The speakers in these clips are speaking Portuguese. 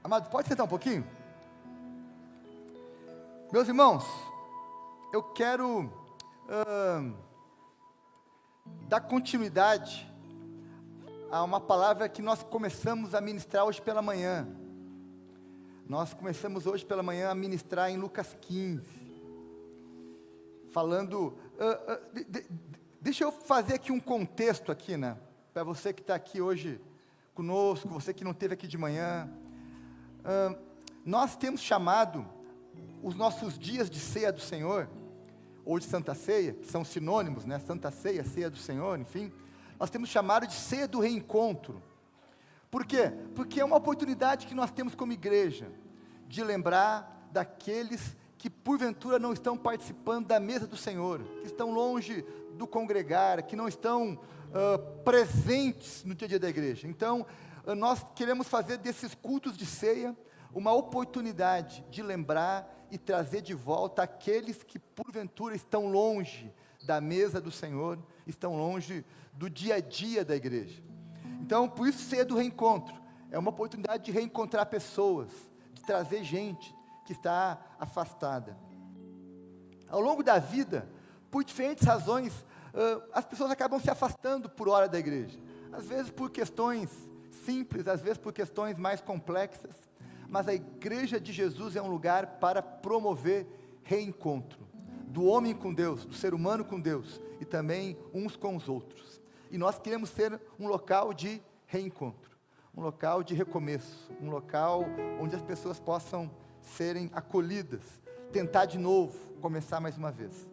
Amado, pode sentar um pouquinho? Meus irmãos, eu quero dar continuidade a uma palavra que nós começamos a ministrar hoje pela manhã. Nós começamos hoje pela manhã a ministrar em Lucas 15, falando, deixa eu fazer aqui um contexto aqui, né, para você que está aqui hoje conosco, você que não esteve aqui de manhã. Nós temos chamado os nossos dias de ceia do Senhor, ou de Santa Ceia, que são sinônimos, né, Santa Ceia, Ceia do Senhor, enfim, nós temos chamado de Ceia do Reencontro. Por quê? Porque é uma oportunidade que nós temos como igreja, de lembrar daqueles que porventura não estão participando da mesa do Senhor, que estão longe do congregar, que não estão presentes no dia a dia da igreja. Então, nós queremos fazer desses cultos de ceia uma oportunidade de lembrar e trazer de volta aqueles que porventura estão longe da mesa do Senhor, estão longe do dia a dia da igreja. Então, por isso, ceia do reencontro é uma oportunidade de reencontrar pessoas, de trazer gente que está afastada. Ao longo da vida, por diferentes razões, as pessoas acabam se afastando por hora da igreja. Às vezes por questões simples, às vezes por questões mais complexas. Mas a igreja de Jesus é um lugar para promover reencontro do homem com Deus, do ser humano com Deus e também uns com os outros. E nós queremos ser um local de reencontro, um local de recomeço, um local onde as pessoas possam serem acolhidas, tentar de novo, começar mais uma vez.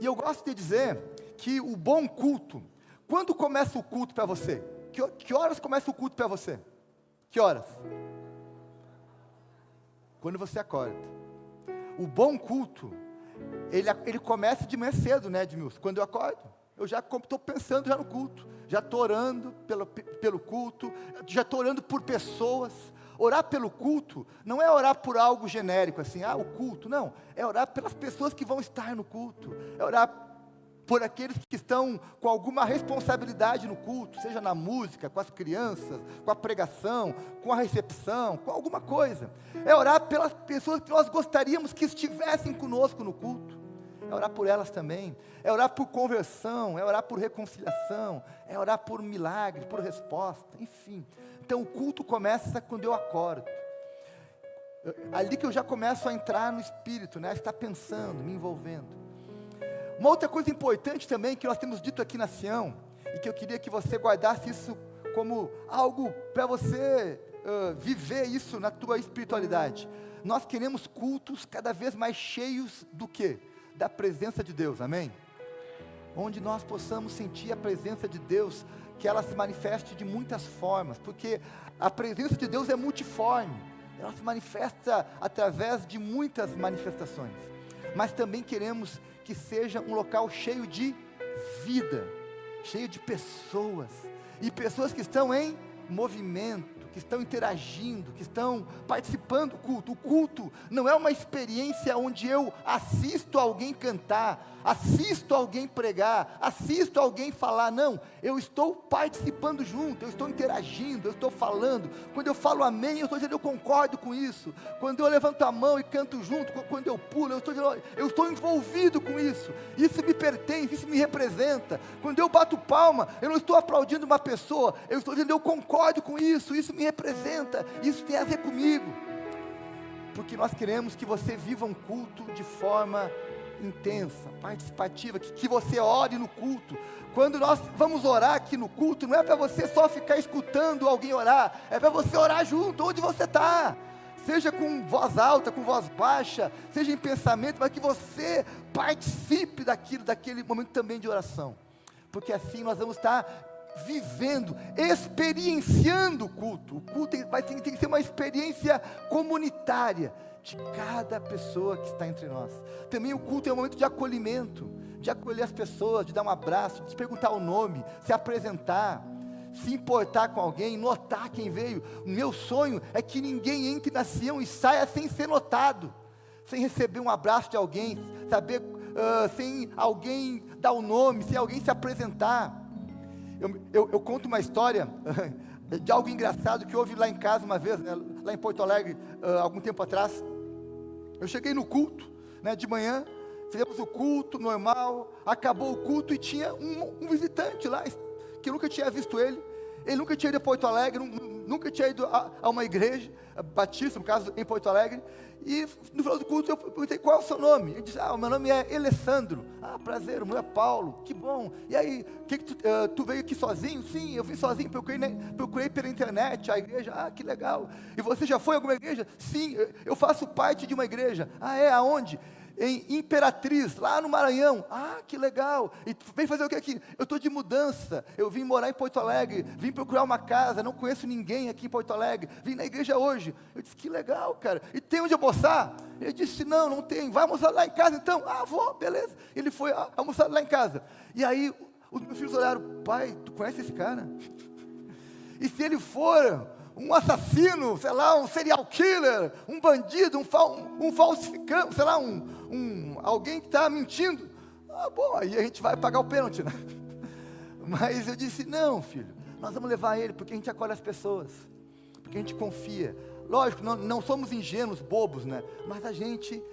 E eu gosto de dizer que o bom culto, quando começa o culto para você? Que horas começa o culto para você? Que horas? Quando você acorda. O bom culto, ele começa de manhã cedo, né, Edmilson? Quando eu acordo, eu já estou pensando já no culto, já estou orando pelo culto, já estou orando por pessoas. Orar pelo culto não é orar por algo genérico, assim, o culto, não. É orar pelas pessoas que vão estar no culto, é orar por aqueles que estão com alguma responsabilidade no culto, seja na música, com as crianças, com a pregação, com a recepção, com alguma coisa. É orar pelas pessoas que nós gostaríamos que estivessem conosco no culto. É orar por elas também. É orar por conversão, é orar por reconciliação, é orar por milagre, por resposta, enfim. Então o culto começa quando eu acordo. Ali que eu já começo a entrar no espírito, né, a estar pensando, me envolvendo. Uma outra coisa importante também que nós temos dito aqui na Sião, e que eu queria que você guardasse isso como algo para você viver isso na tua espiritualidade. Nós queremos cultos cada vez mais cheios do quê? Da presença de Deus, amém? Onde nós possamos sentir a presença de Deus, que ela se manifeste de muitas formas, porque a presença de Deus é multiforme, ela se manifesta através de muitas manifestações, mas também queremos que seja um local cheio de vida, cheio de pessoas, e pessoas que estão em movimento, que estão interagindo, que estão participando do culto. O culto não é uma experiência onde eu assisto alguém cantar, assisto alguém pregar, assisto alguém falar, não, eu estou participando junto, eu estou interagindo, eu estou falando. Quando eu falo amém, eu estou dizendo eu concordo com isso. Quando eu levanto a mão e canto junto, quando eu pulo, eu estou dizendo eu estou envolvido com isso, isso me pertence, isso me representa. Quando eu bato palma, eu não estou aplaudindo uma pessoa, eu estou dizendo eu concordo com isso, isso me representa, isso tem a ver comigo, porque nós queremos que você viva um culto de forma intensa, participativa, que você ore no culto. Quando nós vamos orar aqui no culto, não é para você só ficar escutando alguém orar, é para você orar junto, onde você está, seja com voz alta, com voz baixa, seja em pensamento, mas que você participe daquele momento também de oração, porque assim nós vamos estar vivendo, experienciando o culto. O culto tem que ser uma experiência comunitária de cada pessoa que está entre nós. Também o culto é um momento de acolhimento, de acolher as pessoas, de dar um abraço, de perguntar o nome, se apresentar, se importar com alguém, notar quem veio. O meu sonho é que ninguém entre na Sião e saia sem ser notado, sem receber um abraço de alguém, saber, sem alguém dar o nome, sem alguém se apresentar. Eu conto uma história de algo engraçado que houve lá em casa uma vez, né, lá em Porto Alegre, algum tempo atrás. Eu cheguei no culto, né, de manhã, fizemos o culto normal, acabou o culto e tinha um visitante lá, que eu nunca tinha visto ele nunca tinha ido a Porto Alegre, nunca tinha ido a uma igreja, batista, no caso, em Porto Alegre, e no final do culto eu perguntei, qual é o seu nome? Ele disse, o meu nome é Alessandro. Prazer, o meu é Paulo, que bom. E aí, tu veio aqui sozinho? Sim, eu vim sozinho, procurei pela internet a igreja. Que legal. E você já foi a alguma igreja? Sim, eu faço parte de uma igreja. Aonde? Em Imperatriz, lá no Maranhão. Que legal. E tu vem fazer o que aqui? Eu estou de mudança, eu vim morar em Porto Alegre, vim procurar uma casa, não conheço ninguém aqui em Porto Alegre, vim na igreja hoje. Eu disse, que legal, cara. E tem onde almoçar? Ele disse, não tem. Vai almoçar lá em casa então? Vou, beleza. Ele foi almoçar lá em casa. E aí, os meus filhos olharam, pai, tu conhece esse cara? E se ele for um assassino, sei lá, um serial killer, um bandido, um falsificante, sei lá, alguém que está mentindo, bom, aí a gente vai pagar o pênalti, né? Mas eu disse, não, filho, nós vamos levar ele, porque a gente acolhe as pessoas, porque a gente confia. Lógico, não somos ingênuos, bobos, né? Mas a gente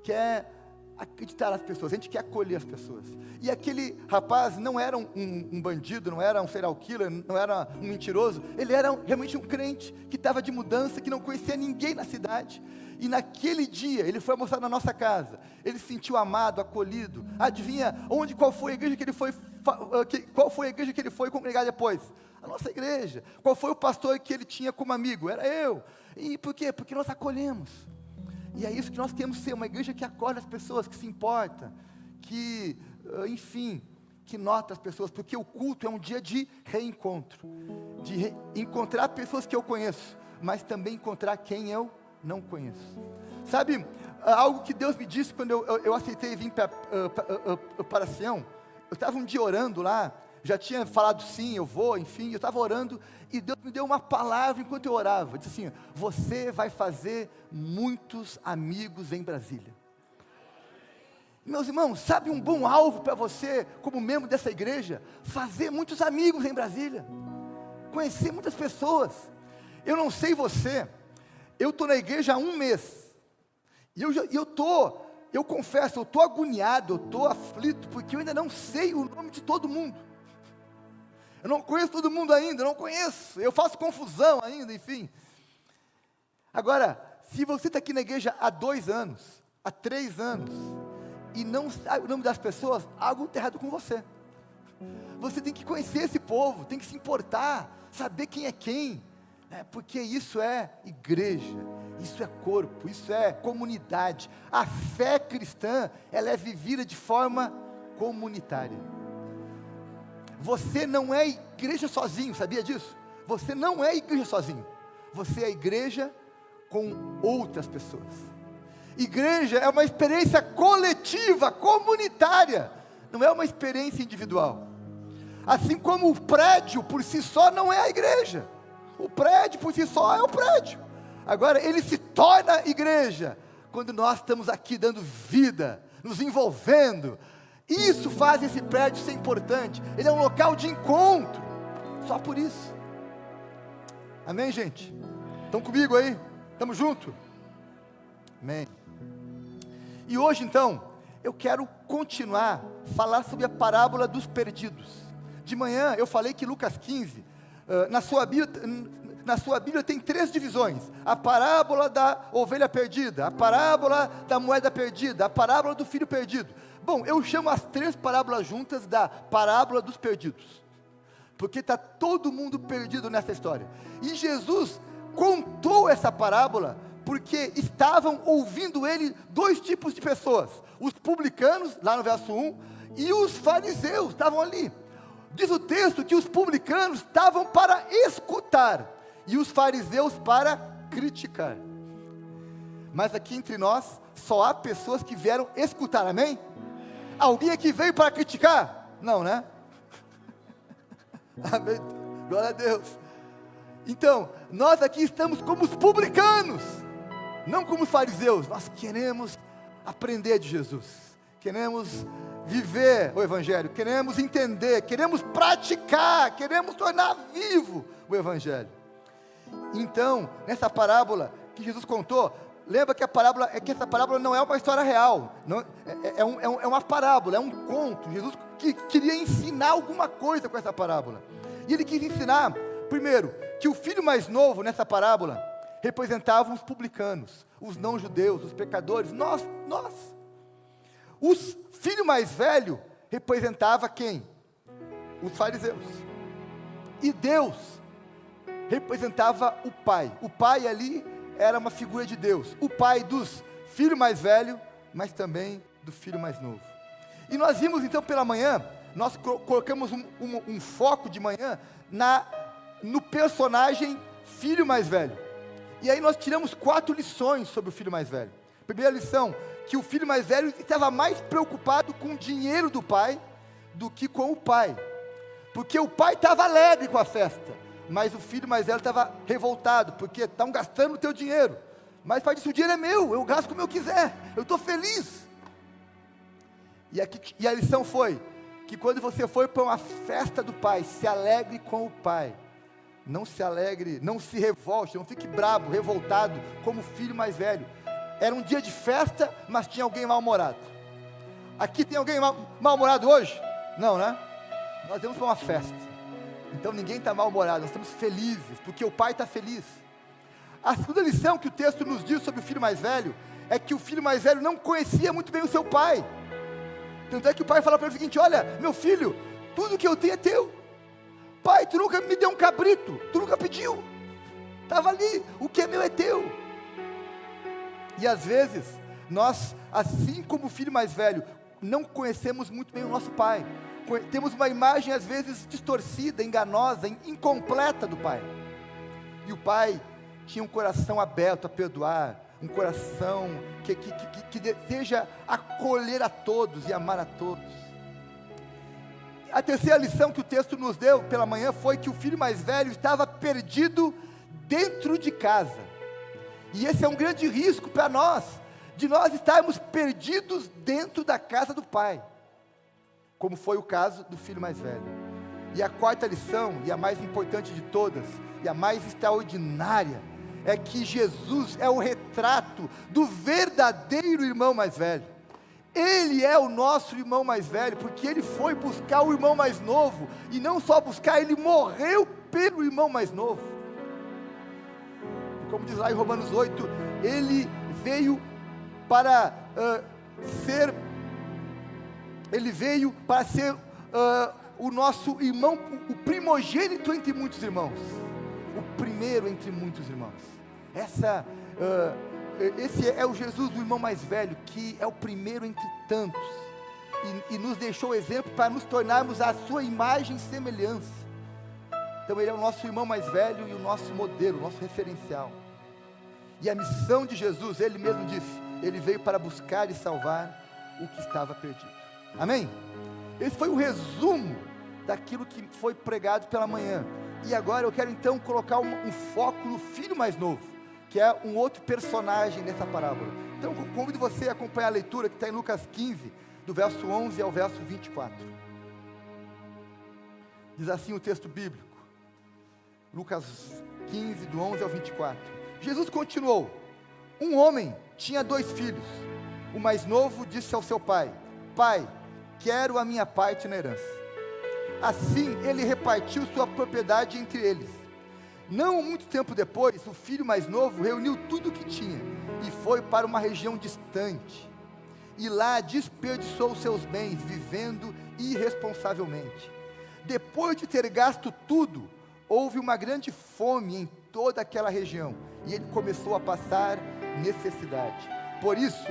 quer acreditar nas pessoas, a gente quer acolher as pessoas. E aquele rapaz não era um bandido, não era um serial killer, não era um mentiroso, ele era realmente um crente, que estava de mudança, que não conhecia ninguém na cidade, e naquele dia, ele foi almoçar na nossa casa, ele se sentiu amado, acolhido. Adivinha qual foi a igreja que ele foi congregar depois? A nossa igreja. Qual foi o pastor que ele tinha como amigo? Era eu. E por quê? Porque nós acolhemos. E é isso que nós queremos ser, uma igreja que acolhe as pessoas, que se importa, que, enfim, que nota as pessoas, porque o culto é um dia de reencontro, de encontrar pessoas que eu conheço, mas também encontrar quem eu não conheço. Sabe, algo que Deus me disse quando eu aceitei vir para Sião, eu estava um dia orando lá, já tinha falado sim, eu vou, enfim, eu estava orando, e Deus me deu uma palavra enquanto eu orava, disse assim, você vai fazer muitos amigos em Brasília. Meus irmãos, sabe um bom alvo para você, como membro dessa igreja? Fazer muitos amigos em Brasília, conhecer muitas pessoas. Eu não sei você, eu estou na igreja há 1 mês, e eu confesso, eu estou agoniado, eu estou aflito, porque eu ainda não sei o nome de todo mundo. Eu não conheço todo mundo ainda, eu faço confusão ainda, enfim. Agora, se você está aqui na igreja há 2 anos, há 3 anos, e não sabe o nome das pessoas, algo está errado com você. Você tem que conhecer esse povo, tem que se importar, saber quem é quem, porque isso é igreja, isso é corpo, isso é comunidade. A fé cristã, ela é vivida de forma comunitária. Você não é igreja sozinho, sabia disso? Você não é igreja sozinho. Você é igreja com outras pessoas. Igreja é uma experiência coletiva, comunitária. Não é uma experiência individual. Assim como o prédio por si só não é a igreja. O prédio por si só é o prédio. Agora, ele se torna igreja quando nós estamos aqui dando vida, nos envolvendo. Isso faz esse prédio ser importante. Ele é um local de encontro. Só por isso. Amém, gente? Estão comigo aí? Estamos juntos? Amém. E hoje então, eu quero continuar a falar sobre a parábola dos perdidos. De manhã eu falei que Lucas 15, na sua Bíblia tem 3 divisões: a parábola da ovelha perdida, a parábola da moeda perdida, a parábola do filho perdido. Bom, eu chamo as 3 parábolas juntas da parábola dos perdidos, porque está todo mundo perdido nessa história. E Jesus contou essa parábola porque estavam ouvindo ele 2 tipos de pessoas: os publicanos, lá no verso 1, e os fariseus estavam ali. Diz o texto que os publicanos estavam para escutar e os fariseus para criticar. Mas aqui entre nós só há pessoas que vieram escutar, amém? Alguém aqui veio para criticar? Não, né? Amém, glória a Deus. Então, nós aqui estamos como os publicanos, não como os fariseus. Nós queremos aprender de Jesus, queremos viver o Evangelho, queremos entender, queremos praticar, queremos tornar vivo o Evangelho. Então, nessa parábola que Jesus contou, lembra que essa parábola não é uma história real, não, é uma parábola, é um conto. Jesus queria ensinar alguma coisa com essa parábola, e ele quis ensinar, primeiro, que o filho mais novo nessa parábola representava os publicanos, os não-judeus, os pecadores, nós. O filho mais velho representava quem? Os fariseus. E Deus representava o pai. O pai ali era uma figura de Deus. O pai dos filho mais velho, mas também do filho mais novo. E nós vimos então pela manhã, nós colocamos um foco de manhã no personagem filho mais velho. E aí nós tiramos 4 lições sobre o filho mais velho. Primeira lição, que o filho mais velho estava mais preocupado com o dinheiro do pai do que com o pai. Porque o pai estava alegre com a festa, mas o filho mais velho estava revoltado, porque estão gastando o teu dinheiro. Mas pai disse, o dinheiro é meu, eu gasto como eu quiser, eu estou feliz. E a lição foi, que quando você for para uma festa do pai, se alegre com o pai. Não se alegre, não se revolte, não fique brabo, revoltado, como o filho mais velho. Era um dia de festa, mas tinha alguém mal-humorado. Aqui tem alguém mal-humorado hoje? Não, né? Nós vamos para uma festa. Então ninguém está mal-humorado, nós estamos felizes, porque o pai está feliz. A segunda lição que o texto nos diz sobre o filho mais velho, é que o filho mais velho não conhecia muito bem o seu pai. Tanto é que o pai fala para ele o seguinte, olha, meu filho, tudo que eu tenho é teu. Pai, tu nunca me deu um cabrito, tu nunca pediu. Estava ali, o que é meu é teu. E às vezes, nós, assim como o filho mais velho, não conhecemos muito bem o nosso pai. Temos uma imagem às vezes distorcida, enganosa, incompleta do pai. E o pai tinha um coração aberto a perdoar, um coração que deseja acolher a todos e amar a todos. A terceira lição que o texto nos deu pela manhã foi que o filho mais velho estava perdido dentro de casa. E esse é um grande risco para nós, de nós estarmos perdidos dentro da casa do pai, como foi o caso do filho mais velho. E a quarta lição, e a mais importante de todas, e a mais extraordinária, é que Jesus é o retrato do verdadeiro irmão mais velho. Ele é o nosso irmão mais velho, porque ele foi buscar o irmão mais novo, e não só buscar, ele morreu pelo irmão mais novo. Como diz lá em Romanos 8, ele veio para ser o nosso irmão, o primogênito entre muitos irmãos, o primeiro entre muitos irmãos. Esse é o Jesus, o irmão mais velho, que é o primeiro entre tantos, e nos deixou o exemplo para nos tornarmos a sua imagem e semelhança. Então ele é o nosso irmão mais velho e o nosso modelo, o nosso referencial. E a missão de Jesus, ele mesmo disse, ele veio para buscar e salvar o que estava perdido. Amém? Esse foi o resumo daquilo que foi pregado pela manhã. E agora eu quero então colocar um foco no filho mais novo, que é um outro personagem nessa parábola. Então eu convido você a acompanhar a leitura que está em Lucas 15, do verso 11 ao verso 24. Diz assim o texto bíblico, Lucas 15, do 11 ao 24. Jesus continuou, um homem tinha 2 filhos, o mais novo disse ao seu pai, pai, quero a minha parte na herança. Assim ele repartiu sua propriedade entre eles. Não muito tempo depois, o filho mais novo reuniu tudo o que tinha, e foi para uma região distante, e lá desperdiçou seus bens, vivendo irresponsavelmente. Depois de ter gasto tudo, houve uma grande fome em toda aquela região, e ele começou a passar necessidade. Por isso,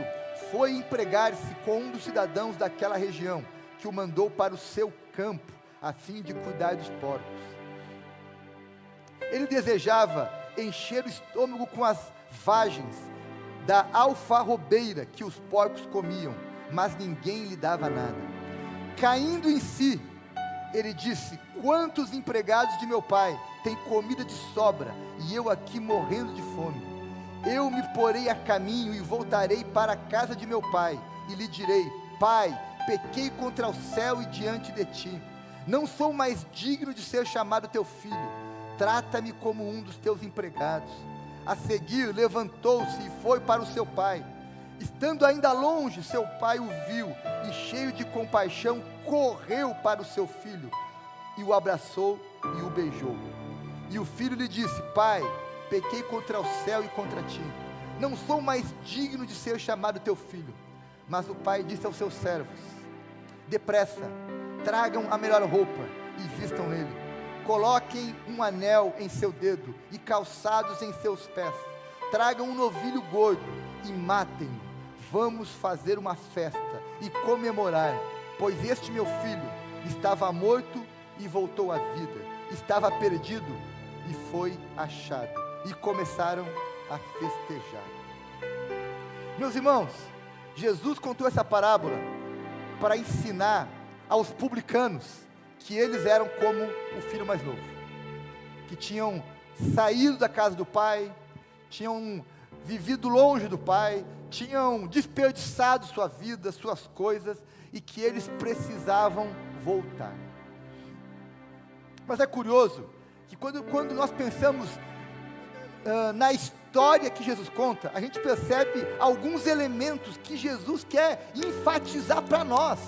foi empregar-se com um dos cidadãos daquela região, que o mandou para o seu campo, a fim de cuidar dos porcos. Ele desejava encher o estômago com as vagens da alfarrobeira que os porcos comiam, mas ninguém lhe dava nada. Caindo em si, ele disse, quantos empregados de meu pai têm comida de sobra, e eu aqui morrendo de fome? Eu me porei a caminho e voltarei para a casa de meu pai, e lhe direi, pai, pequei contra o céu e diante de ti. Não sou mais digno de ser chamado teu filho. Trata-me como um dos teus empregados. A seguir, levantou-se e foi para o seu pai. Estando ainda longe, seu pai o viu e, cheio de compaixão, correu para o seu filho e o abraçou e o beijou. E o filho lhe disse: Pai, pequei contra o céu e contra ti. Não sou mais digno de ser chamado teu filho. Mas o pai disse aos seus servos: Depressa, tragam a melhor roupa e vistam nele. Coloquem um anel em seu dedo e calçados em seus pés. Tragam um novilho gordo e matem-no. Vamos fazer uma festa e comemorar, pois este meu filho estava morto e voltou à vida. Estava perdido e foi achado. E começaram a festejar. Meus irmãos, Jesus contou essa parábola para ensinar aos publicanos que eles eram como o filho mais novo, que tinham saído da casa do pai, tinham vivido longe do pai, tinham desperdiçado sua vida, suas coisas, e que eles precisavam voltar. Mas é curioso que quando nós pensamos na história que Jesus conta, a gente percebe alguns elementos que Jesus quer enfatizar para nós.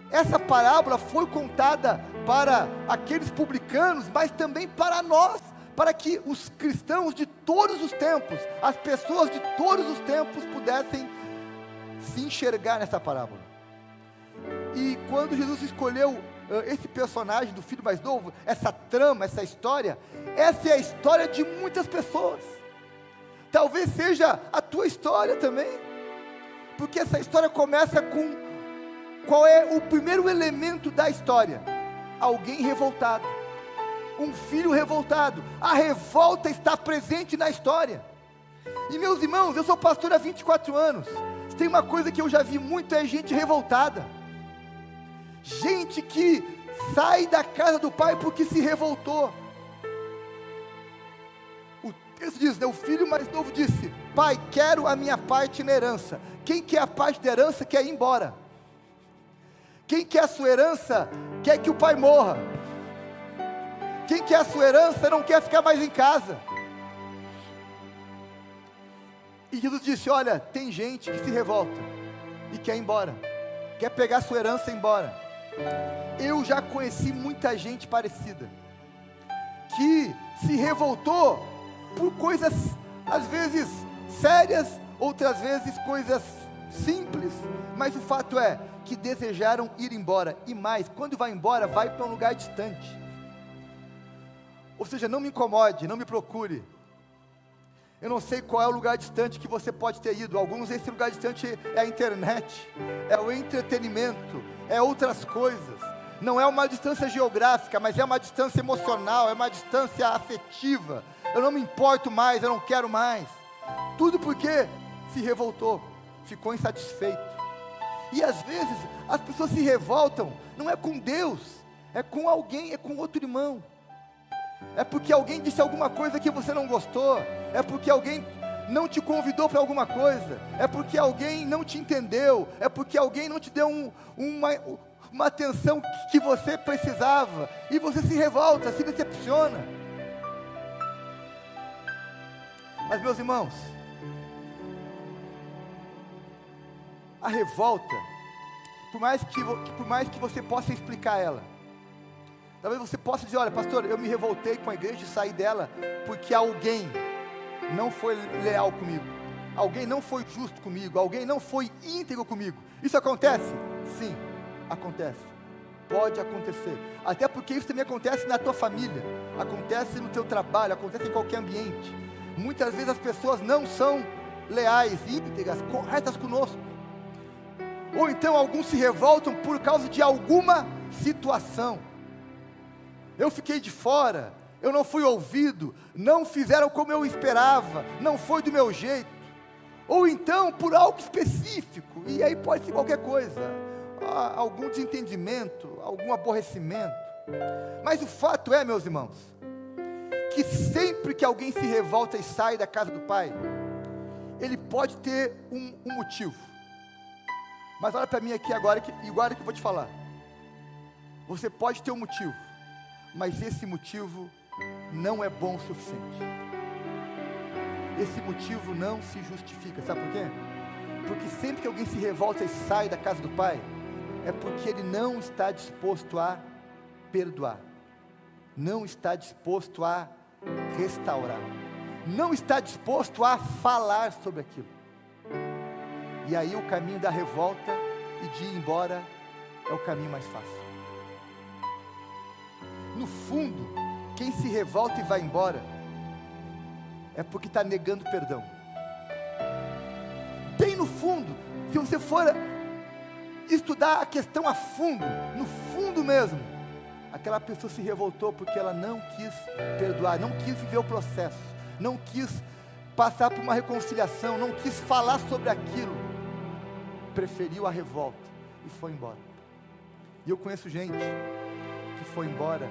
Essa parábola foi contada para aqueles publicanos, mas também para nós, para que os cristãos de todos os tempos, as pessoas de todos os tempos pudessem se enxergar nessa parábola. E quando Jesus escolheu esse personagem do filho mais novo, essa trama, essa história, essa é a história de muitas pessoas. Talvez seja a tua história também, porque essa história começa com qual é o primeiro elemento da história? Alguém revoltado, um filho revoltado. A revolta está presente na história. E meus irmãos, eu sou pastor há 24 anos. Se tem uma coisa que eu já vi muito, é gente revoltada, gente que sai da casa do pai porque se revoltou. O texto diz, o filho mais novo disse: Pai, quero a minha parte na herança. Quem quer a parte da herança quer ir embora. Quem quer a sua herança quer que o pai morra. Quem quer a sua herança não quer ficar mais em casa. E Jesus disse: olha, tem gente que se revolta e quer ir embora, quer pegar a sua herança e ir embora. Eu já conheci muita gente parecida, que se revoltou por coisas às vezes sérias, outras vezes coisas simples, mas o fato é que desejaram ir embora. E mais, quando vai embora, vai para um lugar distante. Ou seja, não me incomode, não me procure. Eu não sei qual é o lugar distante que você pode ter ido. Alguns, esse lugar distante é a internet, é o entretenimento, é outras coisas. Não é uma distância geográfica, mas é uma distância emocional, é uma distância afetiva. Eu não me importo mais, eu não quero mais. Tudo porque se revoltou, ficou insatisfeito. E às vezes as pessoas se revoltam, não é com Deus, é com alguém, é com outro irmão. É porque alguém disse alguma coisa que você não gostou, é porque alguém não te convidou para alguma coisa, é porque alguém não te entendeu, é porque alguém não te deu uma atenção que você precisava, e você se revolta, se decepciona. Mas meus irmãos, a revolta, por mais que você possa explicar ela, talvez você possa dizer: olha, pastor, eu me revoltei com a igreja e saí dela porque alguém não foi leal comigo, alguém não foi justo comigo, alguém não foi íntegro comigo. Isso acontece? Sim, acontece, pode acontecer, até porque isso também acontece na tua família, acontece no teu trabalho, acontece em qualquer ambiente. Muitas vezes as pessoas não são leais, íntegras, corretas conosco. Ou então alguns se revoltam por causa de alguma situação. Eu fiquei de fora, eu não fui ouvido, não fizeram como eu esperava, não foi do meu jeito. Ou então por algo específico, e aí pode ser qualquer coisa, algum desentendimento, algum aborrecimento. Mas o fato é, meus irmãos, que sempre que alguém se revolta e sai da casa do pai, ele pode ter um motivo. Mas olha para mim aqui agora, que eu vou te falar. Você pode ter um motivo, mas esse motivo não é bom o suficiente. Esse motivo não se justifica, sabe por quê? Porque sempre que alguém se revolta e sai da casa do Pai, é porque ele não está disposto a perdoar, não está disposto a restaurar, não está disposto a falar sobre aquilo. E aí o caminho da revolta e de ir embora é o caminho mais fácil. No fundo, quem se revolta e vai embora é porque está negando perdão. Bem no fundo, se você for estudar a questão a fundo, no fundo mesmo, aquela pessoa se revoltou porque ela não quis perdoar, não quis viver o processo, não quis passar por uma reconciliação, não quis falar sobre aquilo, preferiu a revolta e foi embora. E eu conheço gente que foi embora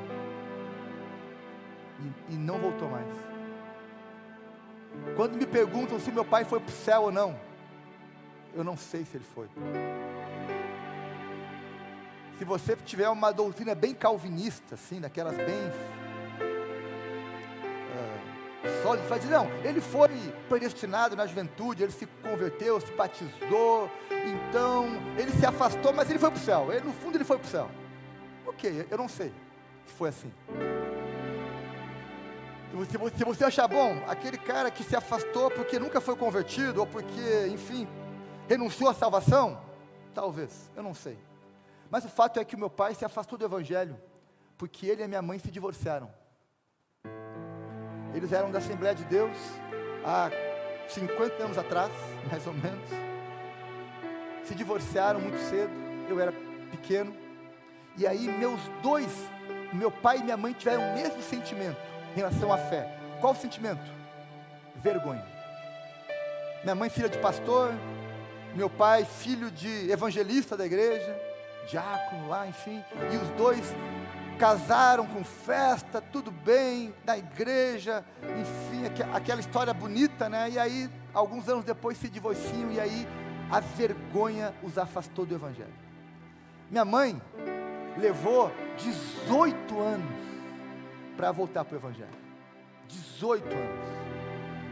e não voltou mais. Quando me perguntam se meu pai foi para o céu ou não, eu não sei se ele foi. Se você tiver uma doutrina bem calvinista, assim, daquelas bem sólidas, vai dizer, não, ele foi predestinado na juventude, ele se converteu, se batizou, então ele se afastou, mas ele foi para o céu, no fundo ele foi para o céu. Ok, eu não sei se foi assim. Se você achar bom, aquele cara que se afastou porque nunca foi convertido, ou porque, enfim, renunciou à salvação, talvez, eu não sei. Mas o fato é que o meu pai se afastou do Evangelho, porque ele e a minha mãe se divorciaram. Eles eram da Assembleia de Deus, há 50 anos atrás, mais ou menos. Se divorciaram muito cedo, eu era pequeno. E aí meu pai e minha mãe tiveram o mesmo sentimento em relação à fé. Qual o sentimento? Vergonha. Minha mãe filha de pastor, meu pai filho de evangelista da igreja, diácono lá, enfim, e os dois casaram com festa, tudo bem, na igreja, enfim, aquela história bonita, né? E aí, alguns anos depois se divorciam, e aí a vergonha os afastou do Evangelho. Minha mãe levou 18 anos para voltar para o Evangelho, 18 anos,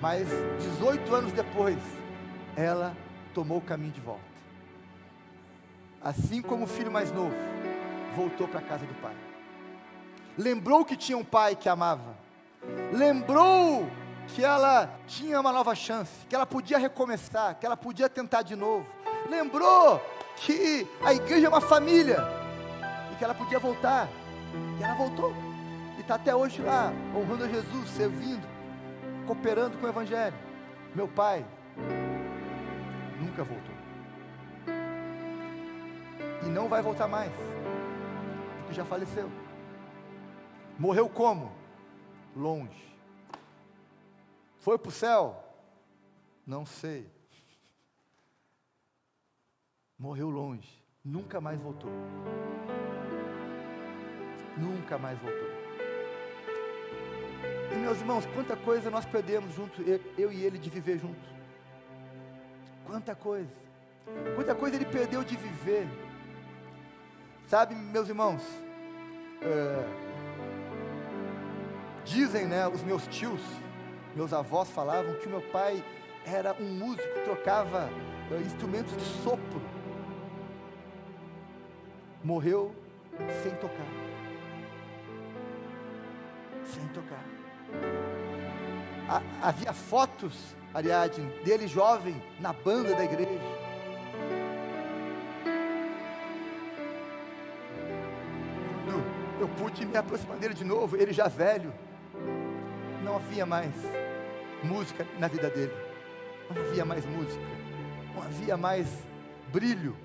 mas 18 anos depois, ela tomou o caminho de volta, assim como o filho mais novo, voltou para a casa do pai, lembrou que tinha um pai que amava, lembrou que ela tinha uma nova chance, que ela podia recomeçar, que ela podia tentar de novo, lembrou que a igreja é uma família, e que ela podia voltar, e ela voltou, e está até hoje lá, honrando a Jesus, servindo, cooperando com o Evangelho. Meu pai nunca voltou, e não vai voltar mais, porque já faleceu. Morreu como? Longe. Foi para o céu? Não sei. Morreu longe, nunca mais voltou. Nunca mais voltou. E meus irmãos, quanta coisa nós perdemos juntos, eu e ele, de viver juntos. Quanta coisa ele perdeu de viver. Sabe, meus irmãos, dizem, né, os meus tios, meus avós falavam que o meu pai era um músico, trocava instrumentos de sopro. Morreu sem tocar. Sem tocar. Havia fotos, Ariadne, dele jovem na banda da igreja. Quando eu pude me aproximar dele de novo, ele já velho, não havia mais música na vida dele, não havia mais música, não havia mais brilho,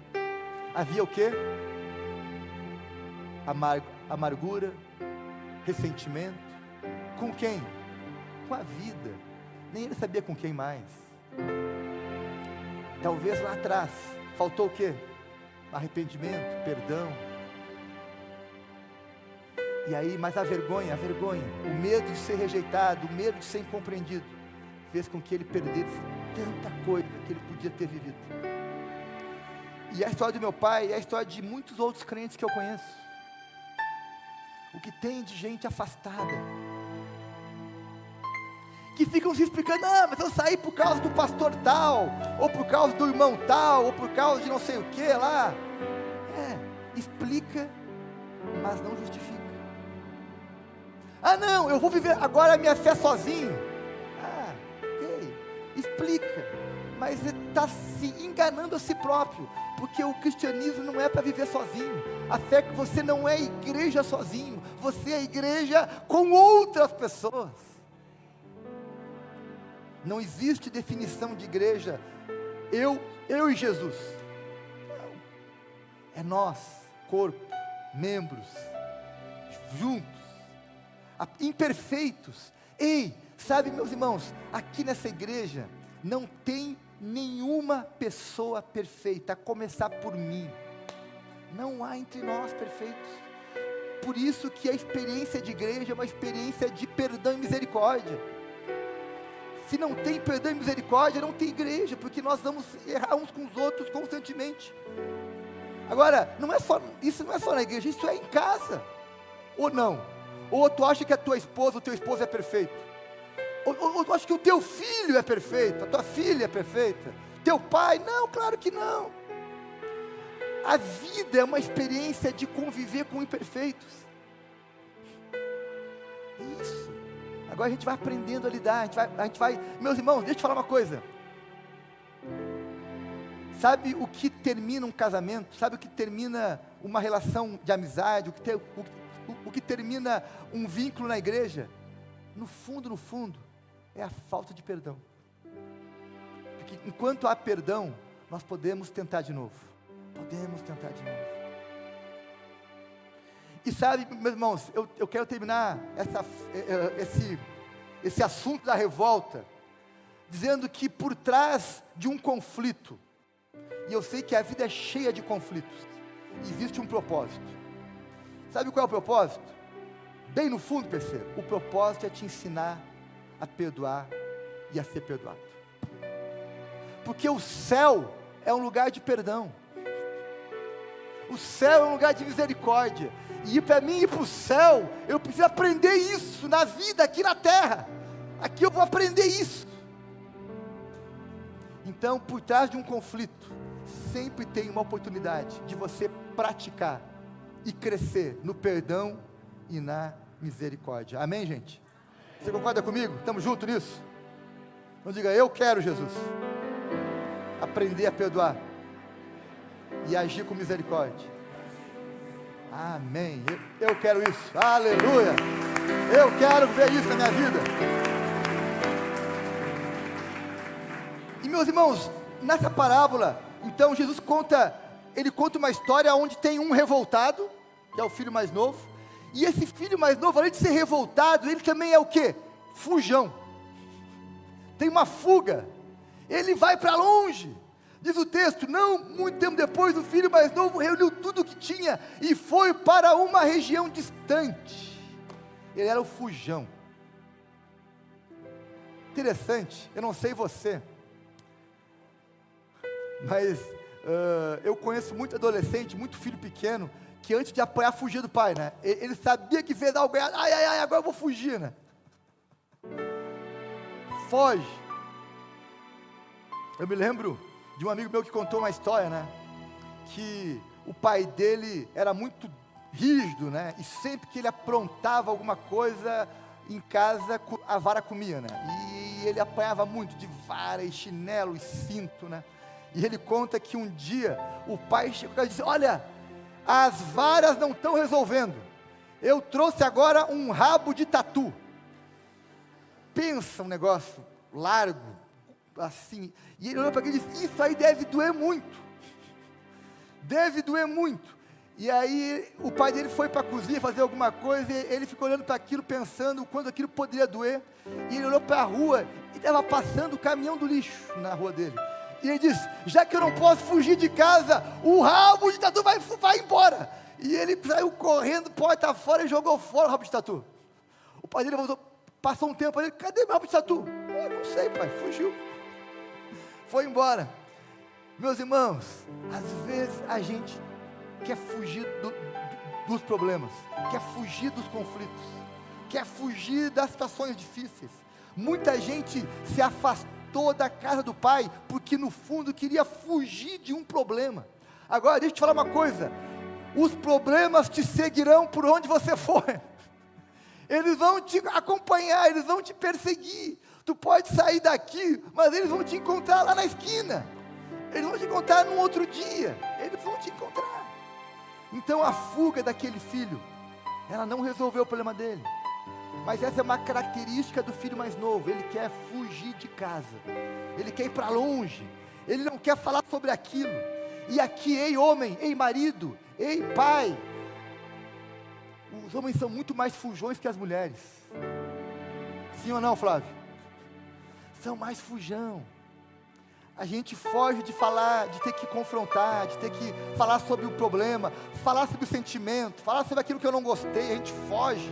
havia o quê? Amargura, ressentimento. Com quem? Com a vida. Nem ele sabia com quem mais. Talvez lá atrás faltou o quê? Arrependimento, perdão. E aí, mas a vergonha, o medo de ser rejeitado, o medo de ser incompreendido, fez com que ele perdesse tanta coisa que ele podia ter vivido. E a história do meu pai é a história de muitos outros crentes que eu conheço. O que tem de gente afastada, que ficam se explicando, mas eu saí por causa do pastor tal, ou por causa do irmão tal, ou por causa de não sei o que lá. Explica, mas não justifica. Não, eu vou viver agora a minha fé sozinho. Ok, explica, mas está se enganando a si próprio, porque o cristianismo não é para viver sozinho. A fé é que você não é igreja sozinho, você é igreja com outras pessoas. Não existe definição de igreja, eu e Jesus. Não. É nós, corpo, membros, juntos, imperfeitos. Ei, sabe, meus irmãos, aqui nessa igreja não tem nenhuma pessoa perfeita, a começar por mim. Não há entre nós perfeitos. Por isso que a experiência de igreja é uma experiência de perdão e misericórdia. Se não tem perdão e misericórdia, não tem igreja, porque nós vamos errar uns com os outros constantemente. Agora, isso não é só na igreja, isso é em casa, ou não? Ou tu acha que a tua esposa, o teu esposo é perfeito? Ou tu acha que o teu filho é perfeito, a tua filha é perfeita? Teu pai? Não, claro que não. A vida é uma experiência de conviver com imperfeitos. Isso. Agora a gente vai aprendendo a lidar, a gente vai, meus irmãos, deixa eu te falar uma coisa. Sabe o que termina um casamento? Sabe o que termina uma relação de amizade? O que termina um vínculo na igreja? No fundo, é a falta de perdão. Porque enquanto há perdão, nós podemos tentar de novo. E sabe, meus irmãos, eu quero terminar esse assunto da revolta, dizendo que por trás de um conflito, e eu sei que a vida é cheia de conflitos, existe um propósito. Sabe qual é o propósito? Bem no fundo, terceiro, o propósito é te ensinar a perdoar e a ser perdoado. Porque o céu é um lugar de perdão. O céu é um lugar de misericórdia. E para mim ir para o céu, eu preciso aprender isso na vida, aqui na terra. Aqui eu vou aprender isso. Então, por trás de um conflito, sempre tem uma oportunidade de você praticar e crescer no perdão e na misericórdia. Amém, gente? Você concorda comigo? Estamos juntos nisso? Então diga, eu quero, Jesus, aprender a perdoar e agir com misericórdia. Amém. Eu quero isso. Aleluia. Eu quero ver isso na minha vida. E meus irmãos, nessa parábola, então Jesus conta uma história onde tem um revoltado, que é o filho mais novo, e esse filho mais novo, além de ser revoltado, ele também é o quê? Fujão. Tem uma fuga. Ele vai para longe. Diz o texto, não muito tempo depois, o filho mais novo reuniu tudo o que tinha e foi para uma região distante. Ele era o fujão. Interessante, eu não sei você, mas eu conheço muito adolescente, muito filho pequeno, que antes de apanhar, fugia do pai, né? Ele sabia que fez algo errado, agora eu vou fugir, né? Foge. Eu me lembro de um amigo meu que contou uma história, né? Que o pai dele era muito rígido, né? E sempre que ele aprontava alguma coisa em casa, a vara comia, né? E ele apanhava muito de vara e chinelo e cinto, né? E ele conta que um dia o pai chegou e disse, olha, as varas não estão resolvendo, eu trouxe agora um rabo de tatu. Pensa um negócio largo, assim, e ele olhou para aquilo e disse, isso aí deve doer muito, e aí o pai dele foi para a cozinha fazer alguma coisa, e ele ficou olhando para aquilo, pensando o quanto aquilo poderia doer, e ele olhou para a rua, e estava passando o caminhão do lixo na rua dele, e ele disse, já que eu não posso fugir de casa, o rabo de tatu vai embora, e ele saiu correndo, porta fora, e jogou fora o rabo de tatu. O pai dele voltou, passou um tempo, ele, cadê meu rabo de tatu? Eu não sei, pai, fugiu, foi embora. Meus irmãos, às vezes a gente quer fugir dos problemas, quer fugir dos conflitos, quer fugir das situações difíceis. Muita gente se afastou da casa do Pai, porque no fundo queria fugir de um problema. Agora deixa eu te falar uma coisa, os problemas te seguirão por onde você for, eles vão te acompanhar, eles vão te perseguir. Tu pode sair daqui, mas eles vão te encontrar lá na esquina, eles vão te encontrar num outro dia, eles vão te encontrar. Então a fuga daquele filho, ela não resolveu o problema dele, mas essa é uma característica do filho mais novo. Ele quer fugir de casa, ele quer ir para longe, ele não quer falar sobre aquilo. E aqui, ei homem, ei marido, ei pai, os homens são muito mais fujões que as mulheres. Sim ou não, Flávio? São mais fujão. A gente foge de falar, de ter que confrontar, de ter que falar sobre o problema, falar sobre o sentimento, falar sobre aquilo que eu não gostei, a gente foge.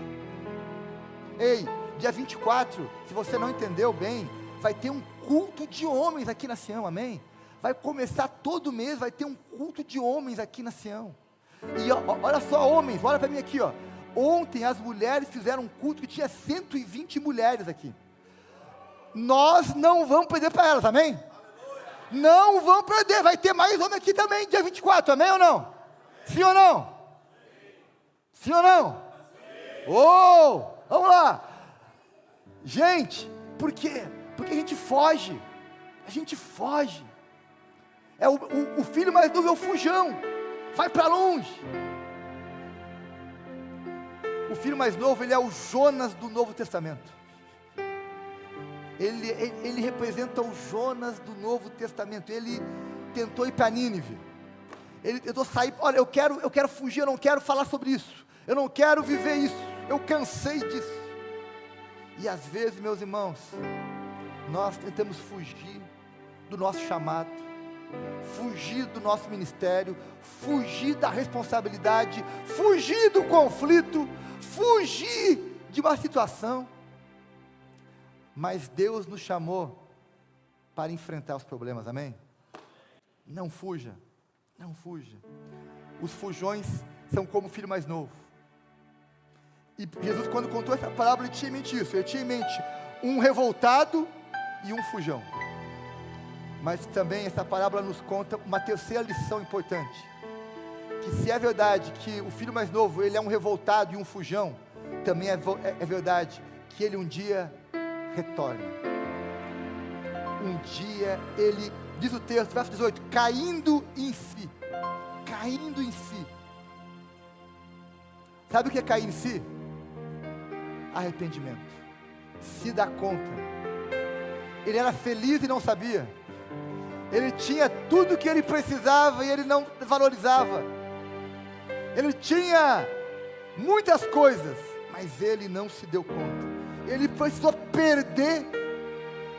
Ei, dia 24, se você não entendeu bem, vai ter um culto de homens aqui na Sião, amém? Vai começar todo mês, vai ter um culto de homens aqui na Sião. E olha só, homens, olha para mim aqui, ó. Ontem as mulheres fizeram um culto que tinha 120 mulheres aqui. Nós não vamos perder para elas, amém? Não vamos perder, vai ter mais homem aqui também, dia 24, amém ou não? Sim ou não? Sim ou não? Oh, vamos lá. Gente, por quê? Porque a gente foge. O filho mais novo é o fujão, vai para longe. O filho mais novo, ele é o Jonas do Novo Testamento. Ele representa o Jonas do Novo Testamento. Ele tentou ir para Nínive, ele tentou sair, olha, eu quero fugir, eu não quero falar sobre isso, eu não quero viver isso, eu cansei disso. E às vezes, meus irmãos, nós tentamos fugir do nosso chamado, fugir do nosso ministério, fugir da responsabilidade, fugir do conflito, fugir de uma situação. Mas Deus nos chamou para enfrentar os problemas, amém? Não fuja, não fuja. Os fujões são como o filho mais novo. E Jesus, quando contou essa parábola, ele tinha em mente isso. Ele tinha em mente um revoltado e um fujão. Mas também essa parábola nos conta uma terceira lição importante. Que se é verdade que o filho mais novo, ele é um revoltado e um fujão, também é verdade que ele um dia retorna. Um dia ele, diz o texto, verso 18, caindo em si. Sabe o que é cair em si? Arrependimento. Se dá conta. Ele era feliz e não sabia. Ele tinha tudo o que ele precisava e ele não valorizava. Ele tinha muitas coisas, mas ele não se deu conta. Ele precisou perder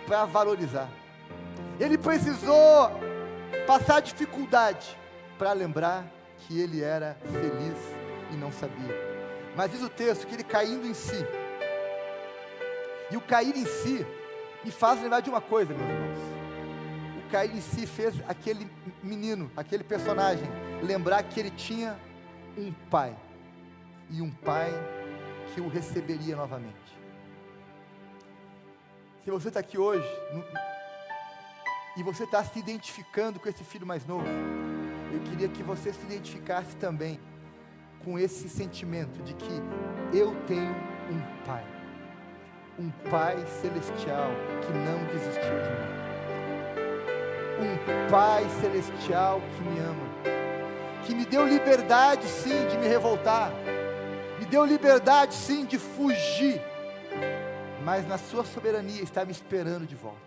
para valorizar. Ele precisou passar dificuldade para lembrar que ele era feliz e não sabia. Mas diz o texto que ele caindo em si. E o cair em si me faz lembrar de uma coisa, meus irmãos. O cair em si fez aquele menino, aquele personagem, lembrar que ele tinha um pai. E um pai que o receberia novamente. Se você está aqui hoje e você está se identificando com esse filho mais novo, eu queria que você se identificasse também com esse sentimento de que eu tenho um pai celestial que não desistiu de mim, um pai celestial que me ama, que me deu liberdade sim de me revoltar, me deu liberdade sim de fugir, mas na sua soberania está me esperando de volta.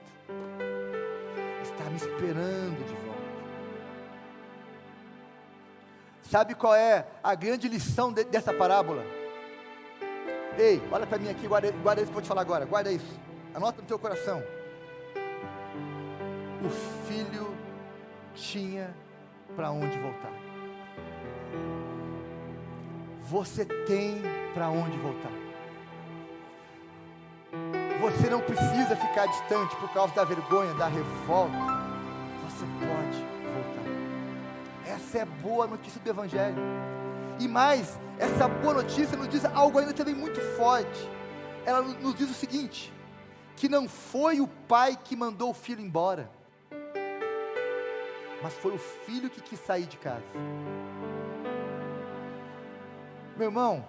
Está me esperando de volta. Sabe qual é a grande lição dessa parábola? Ei, olha para mim aqui, guarda isso que eu vou te falar agora, guarda isso, anota no teu coração. O filho tinha para onde voltar. Você tem para onde voltar. Você não precisa ficar distante por causa da vergonha, da revolta. Você pode voltar. Essa é a boa notícia do Evangelho. E mais, essa boa notícia nos diz algo ainda também muito forte. Ela nos diz o seguinte, que não foi o pai que mandou o filho embora, mas foi o filho que quis sair de casa. Meu irmão,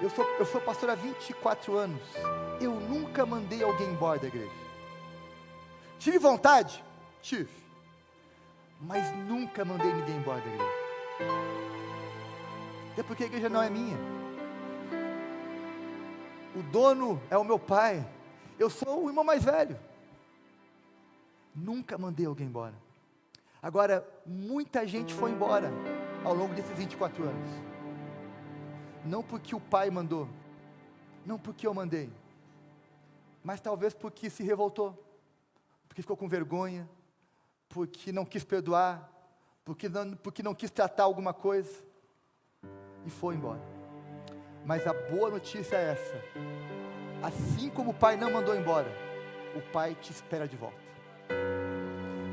eu sou pastor há 24 anos, eu nunca mandei alguém embora da igreja. Tive vontade? Tive. Mas nunca mandei ninguém embora da igreja. Até porque a igreja não é minha. O dono é o meu pai. Eu sou o irmão mais velho. Nunca mandei alguém embora. Agora, muita gente foi embora ao longo desses 24 anos. Não porque o pai mandou, não porque eu mandei, mas talvez porque se revoltou, porque ficou com vergonha, porque não quis perdoar, porque não quis tratar alguma coisa, e foi embora. Mas a boa notícia é essa: assim como o pai não mandou embora, o pai te espera de volta.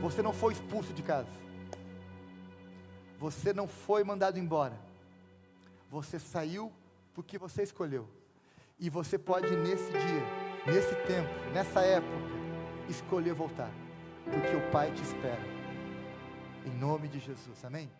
Você não foi expulso de casa, você não foi mandado embora, você saiu porque você escolheu, e você pode nesse dia, nesse tempo, nessa época, escolher voltar, porque o pai te espera, em nome de Jesus, amém?